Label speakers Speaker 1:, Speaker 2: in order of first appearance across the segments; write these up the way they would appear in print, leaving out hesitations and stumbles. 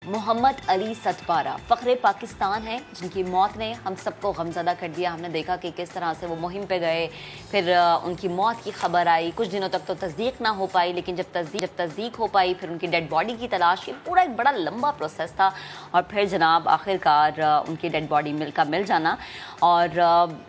Speaker 1: मोहम्मद अली सतपारा फ़ख्रे पाकिस्तान हैं, जिनकी मौत ने हम सबको गमज़दा कर दिया। हमने देखा कि किस तरह से वो मुहिम पे गए, फिर उनकी मौत की खबर आई। कुछ दिनों तक तो तस्दीक ना हो पाई, लेकिन जब तस्दीक हो पाई, फिर उनकी डेड बॉडी की तलाश, ये पूरा एक बड़ा लंबा प्रोसेस था। और फिर जनाब आखिरकार उनकी डेड बॉडी मिल जाना। और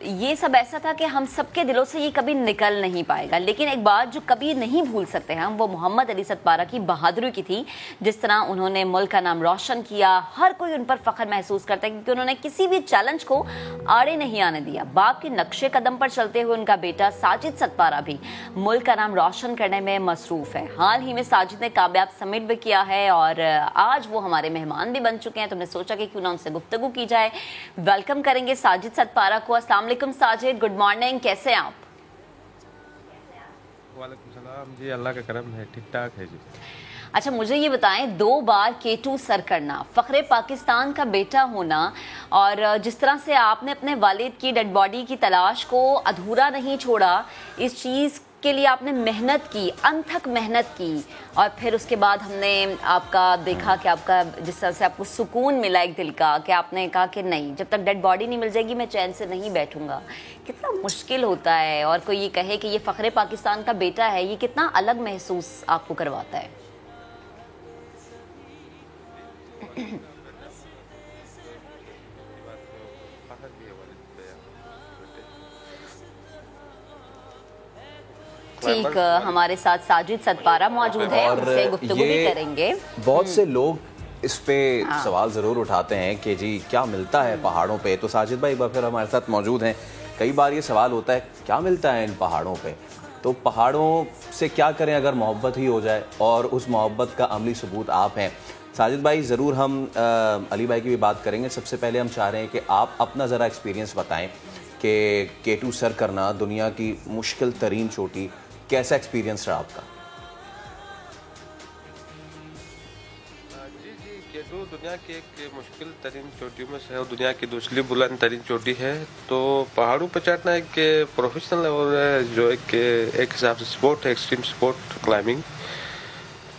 Speaker 1: ये सब ऐसा था कि हम सबके दिलों से ये कभी निकल नहीं पाएगा। लेकिन एक बात जो कभी नहीं भूल सकते हम, वो मोहम्मद अली सतपारा की बहादुरी की थी। जिस तरह उन्होंने मुल्क का नाम रोशन किया, हर कोई उन पर फख्र महसूस करता है, क्योंकि उन्होंने किसी भी चैलेंज को आड़े नहीं आने दिया। बाप के नक्शे कदम पर चलते हुए उनका बेटा साजिद सतपारा भी मुल्क का नाम रोशन करने में मसरूफ है। हाल ही में साजिद ने कामयाब समिट भी किया है और आज वो हमारे मेहमान भी बन चुके हैं, तो हमने सोचा कि क्यों ना उनसे गुफ्तगू की जाए। वेलकम करेंगे साजिद सतपारा को। अस्सलाम वालेकुम साजिद, गुड मॉर्निंग, कैसे हैं आप?
Speaker 2: वालेकुम सलाम जी, अल्लाह का करम है, ठीक ठाक है जी।
Speaker 1: अच्छा, मुझे ये बताएं, 2 बार K2 सर करना, फ़ख्रे पाकिस्तान का बेटा होना, और जिस तरह से आपने अपने वालिद की डेड बॉडी की तलाश को अधूरा नहीं छोड़ा, इस चीज़ के लिए आपने मेहनत की, अनथक मेहनत की, और फिर उसके बाद हमने आपका देखा कि आपका जिस तरह से आपको सुकून मिला एक दिल का, कि आपने कहा कि नहीं, जब तक डेड बॉडी नहीं मिल जाएगी मैं चैन से नहीं बैठूंगा। कितना मुश्किल होता है, और कोई ये कहे कि ये फ़ख्रे पाकिस्तान का बेटा है, ये कितना अलग महसूस आपको करवाता है? ठीक, हमारे साथ साजिद सतपारा मौजूद है, उनसे गुफ्तगू भी करेंगे।
Speaker 3: बहुत से लोग इस पे सवाल ज़रूर उठाते हैं कि जी क्या मिलता है पहाड़ों पे। तो साजिद भाई एक बार फिर हमारे साथ मौजूद हैं। कई बार ये सवाल होता है क्या मिलता है इन पहाड़ों पे, तो पहाड़ों से क्या करें अगर मोहब्बत ही हो जाए, और उस मोहब्बत का अमली सबूत आप हैं। साजिद भाई, ज़रूर हम अली भाई की भी बात करेंगे। सबसे पहले हम चाह रहे हैं कि आप अपना ज़रा एक्सपीरियंस बताएं कि K2 सर करना, दुनिया की मुश्किल तरीन चोटी, कैसा एक्सपीरियंस रहा आपका?
Speaker 2: जी, K2 दुनिया की एक मुश्किल तरीन चोटियों में से है और दुनिया की दूसरी बुलंद तरीन चोटी है। तो पहाड़ों पर चढ़ना एक प्रोफेशनल और जो एक हिसाब से स्पोर्ट है, एक्सट्रीम स्पोर्ट क्लाइंबिंग।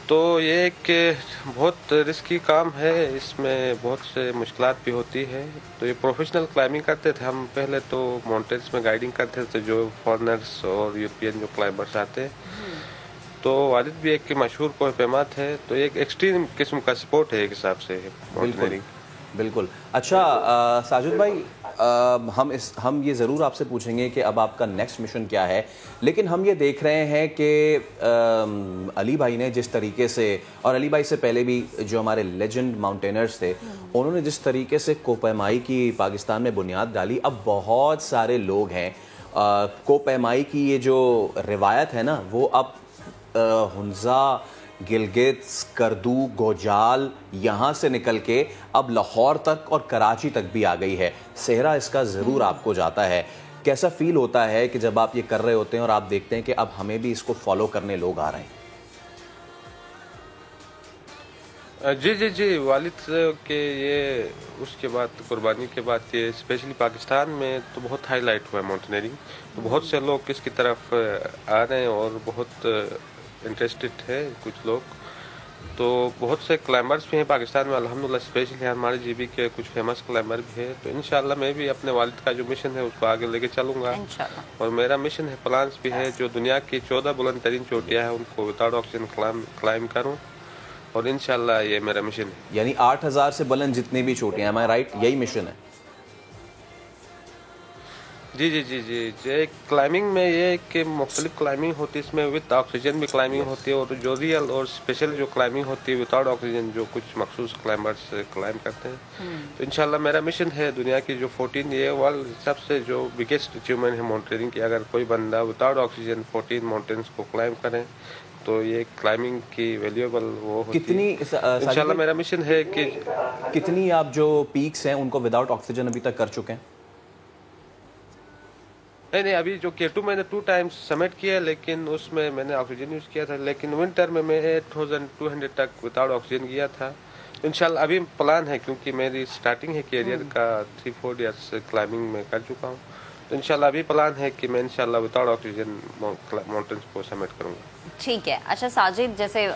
Speaker 2: तो ये एक बहुत रिस्की काम है, इसमें बहुत से मुश्किलात भी होती है। तो ये प्रोफेशनल क्लाइंबिंग करते थे हम पहले, तो माउंटेन्स में गाइडिंग करते थे जो फॉरेनर्स और यूरोपियन जो क्लाइंबर्स आते हैं। तो वालिद भी एक मशहूर कोह पैमा थे, तो एक एक्सट्रीम किस्म का स्पोर्ट है एक हिसाब से माउंटेनियरिंग।
Speaker 3: बिल्कुल। अच्छा साजिद भाई, हम ये ज़रूर आपसे पूछेंगे कि अब आपका नेक्स्ट मिशन क्या है, लेकिन हम ये देख रहे हैं कि अली भाई ने जिस तरीके से, और अली भाई से पहले भी जो हमारे लेजेंड माउंटेनर्स थे, उन्होंने जिस तरीके से कोपैमाई की पाकिस्तान में बुनियाद डाली, अब बहुत सारे लोग हैं कोपैमाई की ये जो रिवायत है ना, वो अब हुंजा, गिलगित, स्कर्दू, गोजाल, यहाँ से निकल के अब लाहौर तक और कराची तक भी आ गई है। सेहरा इसका ज़रूर आपको जाता है। कैसा फील होता है कि जब आप ये कर रहे होते हैं और आप देखते हैं कि अब हमें भी इसको फॉलो करने लोग आ रहे हैं?
Speaker 2: जी, वालिद के ये उसके बाद कुर्बानी के बाद ये स्पेशली पाकिस्तान में तो बहुत हाईलाइट हुआ है माउंटेनियरिंग। तो बहुत से लोग इसकी तरफ आ रहे हैं और बहुत इंटरेस्टेड है कुछ लोग। तो बहुत से क्लाइंबर्स भी हैं पाकिस्तान में अल्हम्दुलिल्लाह, स्पेशली हमारे जीबी के कुछ फेमस क्लाइंबर भी है। तो इंशाल्लाह मैं भी अपने वालिद का जो मिशन है उसको आगे लेके चलूँगा, और मेरा मिशन है, प्लान्स भी है, जो दुनिया की 14 बुलंद तरीन चोटियाँ हैं उनको विदाउट ऑक्सीजन क्लाइंब करूँ, और इंशाल्लाह ये मेरा मिशन है।
Speaker 3: यानी 8000 से बुलंद जितनी भी चोटियाँ, एम आई राइट, यही मिशन है?
Speaker 2: जी। क्लाइंबिंग में ये कि मुख्तलिफ क्लाइंबिंग होती है, इसमें विद ऑक्सीजन भी क्लाइंबिंग होती है, और जो रियल और स्पेशल जो क्लाइंबिंग होती है विदाउट ऑक्सीजन, जो कुछ मखसूस क्लाइंबर्स क्लाइंब करते हैं। तो इंशाल्लाह मेरा मिशन है दुनिया की जो 14, ये वर्ल्ड सबसे जो बिगेस्ट अचीवमेंट है माउंटेनियरिंग की, अगर कोई बंदा विदाउट ऑक्सीजन 14 माउंटेन्स को क्लाइंब करें तो ये क्लाइंबिंग की वैल्यूएबल वो होती
Speaker 3: कितनी
Speaker 2: है। इंशाल्लाह मेरा मिशन है कि
Speaker 3: कितनी आप जो पीक्स हैं उनको विदाउट ऑक्सीजन अभी तक कर चुके हैं?
Speaker 2: नहीं, अभी जो K2 मैंने 2 टाइम्स समिट किया है, लेकिन उसमें मैंने ऑक्सीजन यूज़ किया था। लेकिन विंटर में मैं 8200 तक विदाउट ऑक्सीजन किया था। तो इंशाल्लाह अभी प्लान है, क्योंकि मेरी स्टार्टिंग है कैरियर का, 3-4 ईयर्स क्लाइंबिंग में कर चुका हूँ। तो इंशाल्लाह अभी प्लान है कि मैं इंशाल्लाह विदाउट ऑक्सीजन माउंटेन्स को समिट करूँगा।
Speaker 1: ठीक है। अच्छा साजिद, जैसे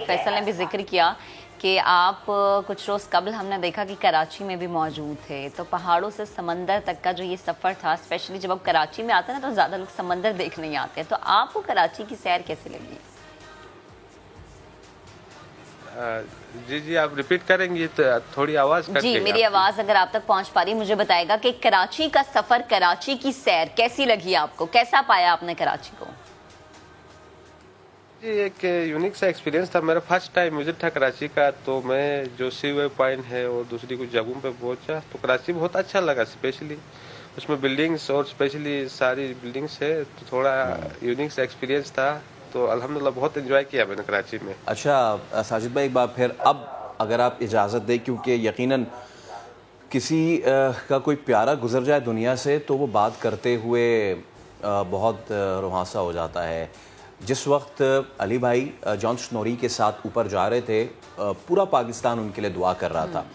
Speaker 1: फैसल ने भी जिक्र किया कि आप कुछ रोज़ कबल हमने देखा कि कराची में भी मौजूद थे, तो पहाड़ों से समंदर तक का जो ये सफ़र था, स्पेशली जब आप कराची में आते हैं ना तो ज़्यादा लोग समंदर देखने ही आते हैं, तो आपको कराची की सैर कैसी लगी?
Speaker 2: जी जी, आप रिपीट करेंगी तो थोड़ी आवाज़ कट
Speaker 1: जी,
Speaker 2: गई
Speaker 1: मेरी
Speaker 2: आपकी।
Speaker 1: आवाज़ अगर आप तक पहुंच पा रही है, मुझे बताएगा कि कराची का सफ़र, कराची की सैर कैसी लगी आपको, कैसा पाया आपने कराची को?
Speaker 2: जी, एक यूनिक सा एक्सपीरियंस था। मेरा फर्स्ट टाइम विजिट था कराची का, तो मैं जो सी वे पॉइंट है और दूसरी कुछ जगहों पे पहुंचा, तो कराची बहुत अच्छा लगा। स्पेशली उसमें बिल्डिंग्स और स्पेशली सारी बिल्डिंग्स है, तो थोड़ा यूनिक सा एक्सपीरियंस था। तो अल्हम्दुलिल्लाह बहुत एंजॉय किया मैंने कराची में।
Speaker 3: अच्छा साजिद भाई, एक बार फिर अब अगर आप इजाज़त दें, क्योंकि यकीनन किसी का कोई प्यारा गुजर जाए दुनिया से तो वो बात करते हुए बहुत रुहासा हो जाता है। जिस वक्त अली भाई जॉन स्नोरी के साथ ऊपर जा रहे थे, पूरा पाकिस्तान उनके लिए दुआ कर रहा था।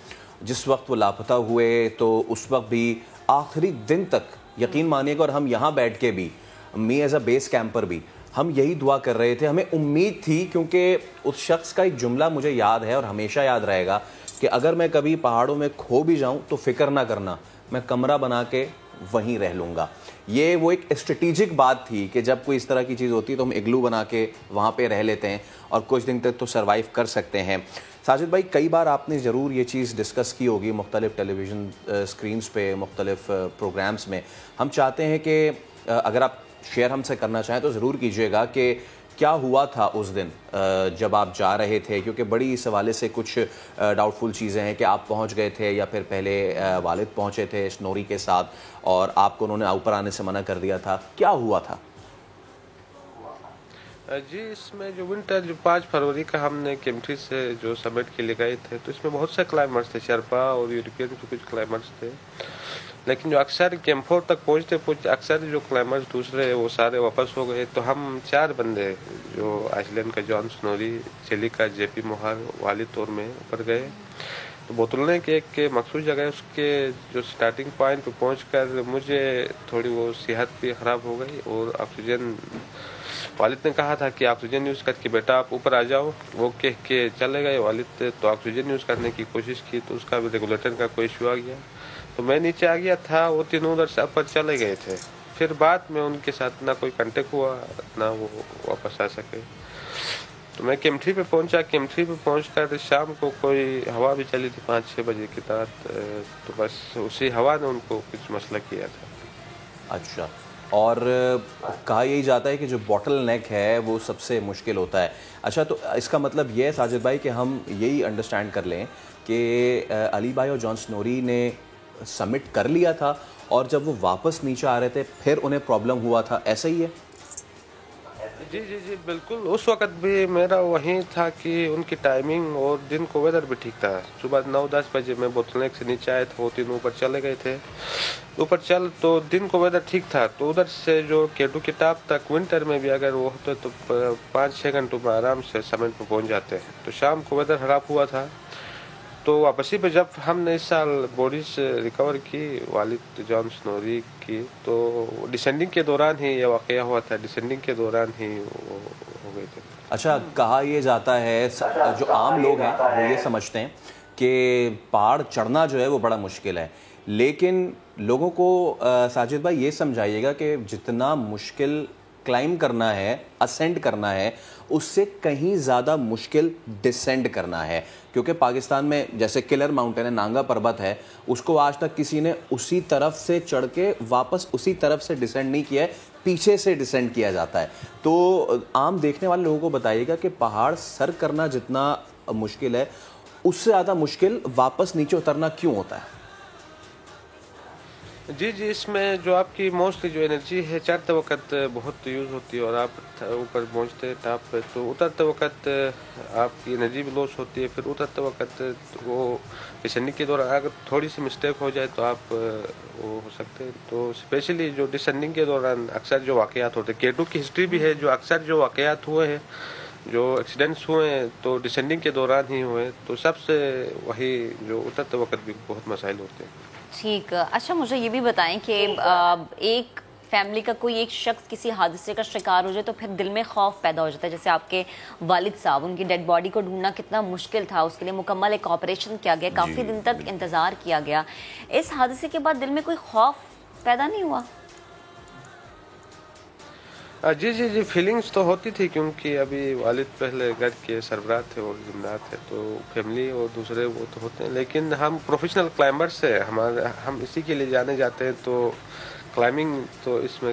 Speaker 3: जिस वक्त वो लापता हुए तो उस वक्त भी आखिरी दिन तक यकीन मानिएगा, और हम यहाँ बैठ के भी, me as a base camper भी, हम यही दुआ कर रहे थे। हमें उम्मीद थी, क्योंकि उस शख्स का एक जुमला मुझे याद है और हमेशा याद रहेगा कि अगर मैं कभी पहाड़ों में खो भी जाऊं तो फिक्र ना करना, मैं कमरा बना के वहीं रह लूँगा। ये वो एक स्ट्रेटेजिक बात थी कि जब कोई इस तरह की चीज़ होती है तो हम इग्लू बना के वहाँ पे रह लेते हैं और कुछ दिन तक तो सर्वाइव कर सकते हैं। साजिद भाई, कई बार आपने ज़रूर ये चीज़ डिस्कस की होगी मुख्तलिफ़ टेलीविज़न स्क्रीन्स पे, मुख्तलिफ़ प्रोग्राम्स में। हम चाहते हैं कि अगर आप शेयर हमसे करना चाहें तो ज़रूर कीजिएगा कि क्या हुआ था उस दिन जब आप जा रहे थे, क्योंकि बड़ी इस हवाले से कुछ डाउटफुल चीज़ें हैं कि आप पहुंच गए थे या फिर पहले वालिद पहुंचे थे स्नोरी के साथ और आपको उन्होंने ऊपर आने से मना कर दिया था। क्या हुआ था?
Speaker 2: जी, इसमें जो विंटर जो 5 फरवरी का हमने केम्ट्री से जो समिट के लिए गए थे, तो इसमें बहुत से क्लाइमर्स थे, शर्पा और यूरोपियन के कुछ क्लाइमर्स थे। लेकिन जो अक्सर कैंप4 तक पहुंचते अक्सर जो क्लाइमर्स दूसरे वो सारे वापस हो गए। तो हम 4 बंदे, जो आइसलैंड का जॉन स्नोरी, चिली का जेपी मोहर, वालिद और मैं ऊपर गए। तो बोतलने के एक मखसूस जगह, उसके जो स्टार्टिंग पॉइंट पे पहुंचकर मुझे थोड़ी वो सेहत भी ख़राब हो गई और ऑक्सीजन, वालिद ने कहा था कि ऑक्सीजन यूज़ करके बेटा आप ऊपर आ जाओ, वो कह के चले गए वालिद। तो ऑक्सीजन यूज़ करने की कोशिश की तो उसका भी रेगुलेटर का कोई इशू आ गया, तो मैं नीचे आ गया था, वो तीनों उधर से ऊपर चले गए थे। फिर बाद में उनके साथ ना कोई कांटेक्ट हुआ, ना वो वापस आ सके। तो मैं केम्ट्री पे पहुंचा। केम्ट्री पे पहुंचकर शाम को कोई हवा भी चली थी 5-6 बजे की तहत, तो बस उसी हवा ने उनको कुछ मसला किया था।
Speaker 3: अच्छा, और कहा यही जाता है कि जो बॉटल नेक है वो सबसे मुश्किल होता है। अच्छा, तो इसका मतलब ये है साजिद भाई कि हम यही अंडरस्टैंड कर लें कि अली भाई और जॉन स्नोरी ने सबमिट कर लिया था और जब वो वापस नीचे आ रहे थे फिर उन्हें प्रॉब्लम हुआ था, ऐसा ही है?
Speaker 2: जी जी जी, बिल्कुल। उस वक़्त भी मेरा वही था कि उनकी टाइमिंग और दिन को वेदर भी ठीक था। सुबह 9-10 बजे मैं बोतलनेक से नीचे आया था, वो तीनों ऊपर चले गए थे। ऊपर चल तो दिन को वेदर ठीक था, तो उधर से जो केटू की टॉप तक विंटर में भी अगर वो होते तो 5-6 घंटों में आराम से समिट पे पहुंच जाते हैं। तो शाम को वेदर ख़राब हुआ था, तो वापसी पे जब हमने इस साल बॉडी से रिकवर की वालिद जॉन स्नोरी की, तो डिसेंडिंग के दौरान ही ये वाक़या हुआ था। डिसेंडिंग के दौरान ही वो हो गए थे।
Speaker 3: अच्छा, कहा यह जाता है, जो आम लोग हैं वो ये समझते हैं कि पहाड़ चढ़ना जो है वो बड़ा मुश्किल है, लेकिन लोगों को साजिद भाई ये समझाइएगा कि जितना मुश्किल क्लाइम करना है, असेंड करना है, उससे कहीं ज़्यादा मुश्किल डिसेंड करना है। क्योंकि पाकिस्तान में जैसे किलर माउंटेन है, नांगा पर्वत है, उसको आज तक किसी ने उसी तरफ से चढ़ के वापस उसी तरफ से डिसेंड नहीं किया है, पीछे से डिसेंड किया जाता है। तो आम देखने वाले लोगों को बताइएगा कि पहाड़ सर करना जितना मुश्किल है, उससे ज़्यादा मुश्किल वापस नीचे उतरना क्यों होता है?
Speaker 2: जी जी, इसमें जो आपकी मोस्टली जो एनर्जी है चढ़ते वक्त बहुत यूज़ होती है, और आप ऊपर पहुंचते टॉप पे तो उतरते वक्त आपकी एनर्जी भी लॉस होती है। फिर उतरते वक्त वो डिसेंडिंग के दौरान अगर थोड़ी सी मिस्टेक हो जाए तो आप वो हो सकते हैं। तो स्पेशली जो डिसेंडिंग के दौरान अक्सर जो वाक़यात होते हैं, केटू की हिस्ट्री भी है, जो अक्सर जो वाक़यात हुए हैं, जो एक्सीडेंट्स हुए हैं, तो डिसेंडिंग के दौरान ही हुए। तो सबसे वही जो उतरते वक्त भी बहुत मसाइल होते हैं।
Speaker 1: ठीक। अच्छा, मुझे ये भी बताएं कि एक फैमिली का कोई एक शख्स किसी हादसे का शिकार हो जाए तो फिर दिल में खौफ पैदा हो जाता है। जैसे आपके वालिद साहब, उनकी डेड बॉडी को ढूंढना कितना मुश्किल था, उसके लिए मुकम्मल एक ऑपरेशन किया गया, काफ़ी दिन तक इंतज़ार किया गया। इस हादसे के बाद दिल में कोई खौफ पैदा नहीं हुआ?
Speaker 2: जी जी जी, फीलिंग्स तो होती थी, क्योंकि अभी वालिद पहले घर के सरबराह थे और जिम्मेदार थे, तो फैमिली और दूसरे वो तो होते हैं। लेकिन हम प्रोफेशनल क्लाइंबर्स हैं, हम इसी के लिए जाने जाते हैं, तो क्लाइंबिंग तो इसमें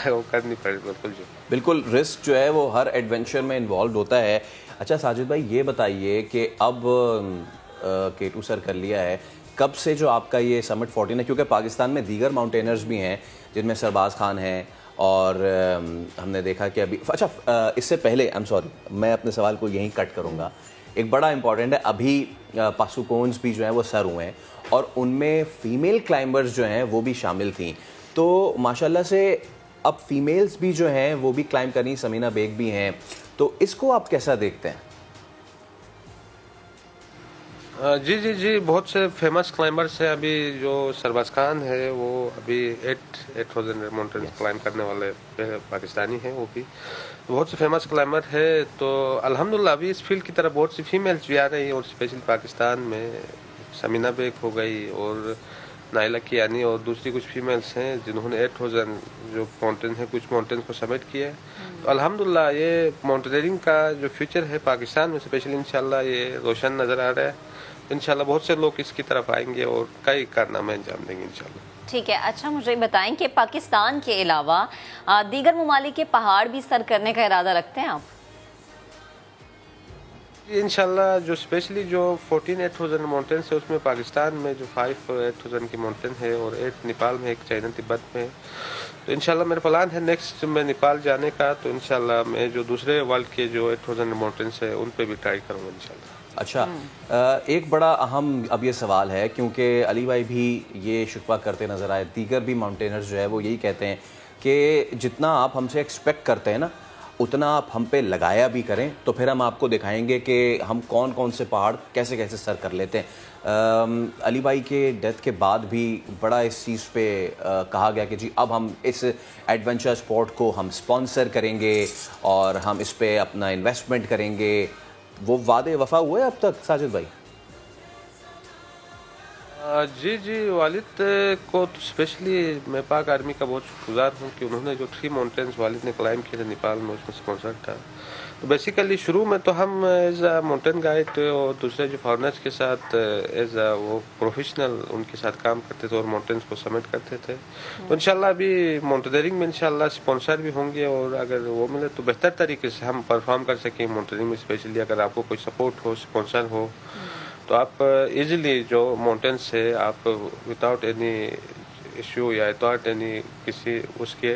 Speaker 2: वो करनी पड़ेगी बिल्कुल। जो
Speaker 3: बिल्कुल रिस्क जो है वो हर एडवेंचर में इन्वॉल्व होता है। अच्छा साजिद भाई, ये बताइए कि अब K2 सर कर लिया है, कब से जो आपका ये समिट 14 है, क्योंकि पाकिस्तान में दीगर माउंटेनर्स भी हैं जिनमें सरबाज खान हैं, और हमने देखा कि अभी अच्छा इससे पहले आई एम सॉरी, मैं अपने सवाल को यहीं कट करूँगा। एक बड़ा इंपॉर्टेंट है, अभी पासुकोन्स भी जो हैं वो सर हुए हैं और उनमें फ़ीमेल क्लाइंबर्स जो हैं वो भी शामिल थी, तो माशाल्लाह से अब फीमेल्स भी जो हैं वो भी क्लाइंब करनी, समीना बेग भी हैं, तो इसको आप कैसा देखते हैं?
Speaker 2: जी जी जी, बहुत से फेमस क्लाइंबर्स हैं। अभी जो सरबाज खान है वो अभी 8000 माउंटेन क्लाइंब करने वाले पाकिस्तानी हैं, वो भी बहुत से फेमस क्लाइंबर है। तो अल्हम्दुलिल्लाह अभी इस फील्ड की तरफ बहुत सी फीमेल्स भी आ रही हैं, और स्पेशली पाकिस्तान में समीना बेग हो गई और नाइला कियानी और दूसरी कुछ फीमेल्स हैं जिन्होंने 8000 जो माउंटेन है, कुछ माउंटेन को सबमिट किया है। तो अल्हम्दुलिल्लाह ये माउंटेनियरिंग का जो फ्यूचर है पाकिस्तान में स्पेशली इंशाल्लाह ये रोशन नज़र आ रहा है। इंशाल्लाह बहुत से लोग इसकी तरफ आएंगे और कई कारनामे अंजाम देंगे इंशाल्लाह।
Speaker 1: ठीक है। अच्छा मुझे बताएं कि पाकिस्तान के अलावा दीगर ममालिक के पहाड़ भी सर करने का इरादा रखते हैं आप?
Speaker 2: इंशाल्लाह जो स्पेशली जो 14 8000 माउंटेन है उसमें पाकिस्तान में जो 5 8000 की माउंटेन है और 8 नेपाल में, एक चाइना तिब्बत में। तो इंशाल्लाह मेरा प्लान है नेक्स्ट में नेपाल जाने का। तो इंशाल्लाह मैं जो दूसरे वर्ल्ड के जो 8000 माउंटेन है उन पे भी ट्राई करूँगा इंशाल्लाह।
Speaker 3: अच्छा, एक बड़ा अहम अब ये सवाल है, क्योंकि अली भाई भी ये शिकवा करते नज़र आए, दीगर भी माउंटेनर्स जो है वो यही कहते हैं कि जितना आप हमसे एक्सपेक्ट करते हैं ना उतना आप हम पे लगाया भी करें, तो फिर हम आपको दिखाएंगे कि हम कौन कौन से पहाड़ कैसे कैसे सर कर लेते हैं। अली भाई के डेथ के बाद भी बड़ा इस चीज़ पे कहा गया कि जी अब हम इस एडवेंचर स्पोर्ट को हम स्पॉन्सर करेंगे और हम इस पे अपना इन्वेस्टमेंट करेंगे। वो वादे वफा हुए अब तक साजिद भाई?
Speaker 2: जी जी, वालिद को तो स्पेशली मैं पाक आर्मी का बहुत शुक्रगुजार हूँ कि उन्होंने जो 3 माउंटेन्स वालिद ने क्लाइंब किए थे नेपाल में, उसमें स्पॉन्सर था। तो बेसिकली शुरू में तो हम एज अ माउंटेन गाइड और दूसरे जो फॉरनर्स के साथ एज अ वो प्रोफेशनल उनके साथ काम करते थे और माउंटेन्स को सबमिट करते थे। तो इंशाल्लाह अभी माउंटेनियरिंग में इंशाल्लाह स्पॉन्सर भी होंगे, और अगर वो मिले तो बेहतर तरीके से हम परफॉर्म कर सकें माउंटेनियरिंग में। स्पेशली अगर आपको कोई सपोर्ट हो, स्पॉन्सर हो, तो आप इजीली जो माउंटेन्स है आप विदाउट एनी इश्यू या विदाउट एनी किसी उसके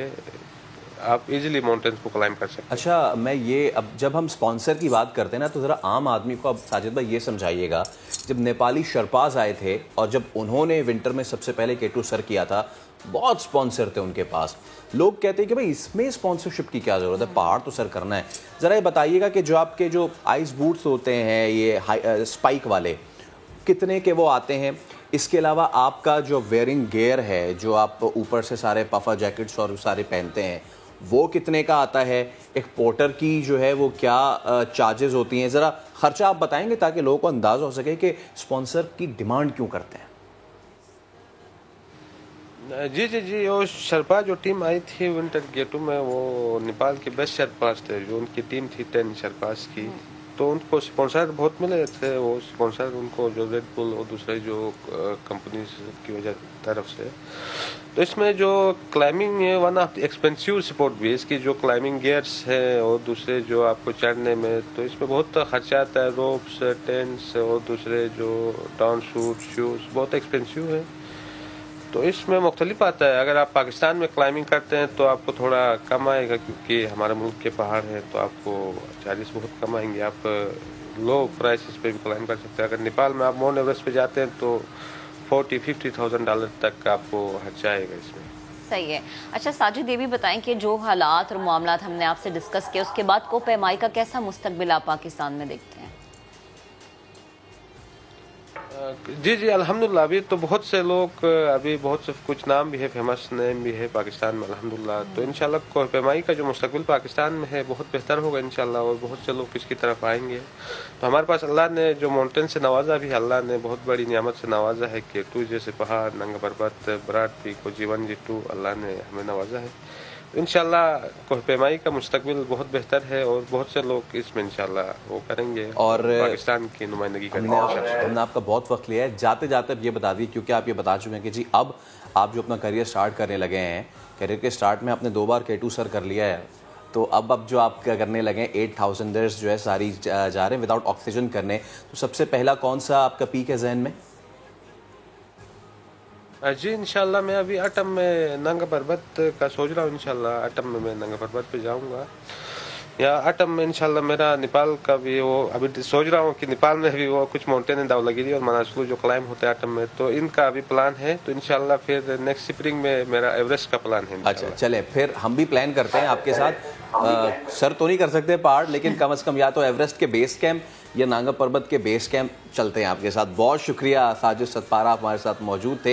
Speaker 2: आप इजीली माउंटेन्स को क्लाइंब कर सकते हैं।
Speaker 3: अच्छा, मैं ये अब जब हम स्पॉन्सर की बात करते हैं ना, तो ज़रा आम आदमी को अब साजिद भाई ये समझाइएगा, जब नेपाली शर्पाज आए थे और जब उन्होंने विंटर में सबसे पहले K2 सर किया था, बहुत स्पॉन्सर थे उनके पास। लोग कहते हैं कि भाई इसमें स्पॉन्सरशिप की क्या ज़रूरत है, पहाड़ तो सर करना है। ज़रा ये बताइएगा कि जो आपके जो आइस बूट्स होते हैं ये स्पाइक वाले, कितने के वो आते हैं? इसके अलावा आपका जो वेयरिंग गियर है, जो आप ऊपर से सारे पफा जैकेट्स और सारे पहनते हैं, वो कितने का आता है? एक पोर्टर की जो है वो क्या चार्जेस होती हैं? ज़रा ख़र्चा आप बताएंगे ताकि लोगों को अंदाज़ा हो सके कि स्पॉन्सर की डिमांड क्यों करते हैं।
Speaker 2: जी जी जी, वो शर्पा जो टीम आई थी विंटर K2 में, वो नेपाल के बेस्ट शर्पास थे। जो उनकी टीम थी 10 शर्पास की, तो उनको स्पॉन्सर बहुत मिले थे। वो स्पॉन्सर उनको जो रेड बुल और दूसरे जो कंपनी की वजह तरफ से। तो इसमें जो क्लाइंबिंग है वन ऑफ एक्सपेंसिव स्पोर्ट भी है। इसकी जो क्लाइंबिंग गियर्स है और दूसरे जो आपको चढ़ने में, तो इसमें बहुत खर्चा आता है। रोप्स, टेंट्स और दूसरे जो डाउन सूट, शूज़ बहुत एक्सपेंसिव है। तो इसमें मुख्तलिफ आता है। अगर आप पाकिस्तान में क्लाइंबिंग करते हैं तो आपको थोड़ा कम आएगा, क्योंकि हमारे मुल्क के पहाड़ हैं, तो आपको चार्जेस बहुत कम आएंगे। आप लो प्राइसेस पे भी क्लाइंब कर सकते हैं। अगर नेपाल में आप माउंट एवरेस्ट पे जाते हैं तो $40,000-50,000 तक आपको खर्चा आएगा इसमें।
Speaker 1: सही है। अच्छा साजिद, ये भी बताएं कि जो हालात और मामलात हमने आपसे डिस्कस किए, उसके बाद कोह-ए-माई का कैसा मुस्तकबिल आप पाकिस्तान में देखते हैं?
Speaker 2: जी जी अल्हम्दुलिल्लाह। अभी तो बहुत से लोग, अभी बहुत से कुछ नाम भी है, फेमस नेम भी है पाकिस्तान में अल्हम्दुलिल्लाह। तो इंशाल्लाह कोहपेमाई का जो मुस्तकबिल पाकिस्तान में है बहुत बेहतर होगा इंशाल्लाह, और बहुत से लोग इसकी तरफ आएंगे। तो हमारे पास अल्लाह ने जो माउंटेन से नवाजा भी, अल्लाह ने बहुत बड़ी नियामत से नवाजा है। K2 जैसे पहाड़, नंगा पर्वत, बराट पीक और G1 G2 अल्लाह ने हमें नवाजा है। इंशाल्लाह कोहपेमाई का मुस्तकबिल बहुत बेहतर है, और बहुत से लोग इसमें इंशाल्लाह वो करेंगे
Speaker 3: और
Speaker 2: पाकिस्तान की नुमाइंदगी करेंगे।
Speaker 3: हमने आपका बहुत वक्त लिया है, जाते जाते अब ये बता दिए, क्योंकि आप ये बता चुके हैं कि जी अब आप जो अपना करियर स्टार्ट करने लगे हैं, करियर के स्टार्ट में आपने 2 बार K2 सर कर लिया है, तो अब जो आप करने लगे हैं 8000 जो है सारी जा रहे हैं विदाउट ऑक्सीजन करने, तो सबसे पहला कौन सा आपका पीक है जहन में?
Speaker 2: जी इंशाल्लाह मैं अभी अटम में नंगा पर्वत का सोच रहा हूँ। इंशाल्लाह अटम में मैं नंगा पर्वत पे जाऊँगा, या अटम में इंशाल्लाह मेरा नेपाल का भी वो अभी सोच रहा हूँ कि नेपाल में भी वो कुछ माउंटेन है, दावलागिरी और मनासलू जो क्लाइम होते हैं अटम में, तो इनका अभी प्लान है। तो इंशाल्लाह फिर नेक्स्ट स्प्रिंग में मेरा एवरेस्ट का प्लान है।
Speaker 3: अच्छा चले, फिर हम भी प्लान करते हैं आपके साथ। सर तो नहीं कर सकते पहाड़, लेकिन कम से कम या तो एवरेस्ट के बेस कैंप या नांगा पर्वत के बेस कैंप चलते हैं आपके साथ। बहुत शुक्रिया साजिद सतपारा हमारे साथ मौजूद थे।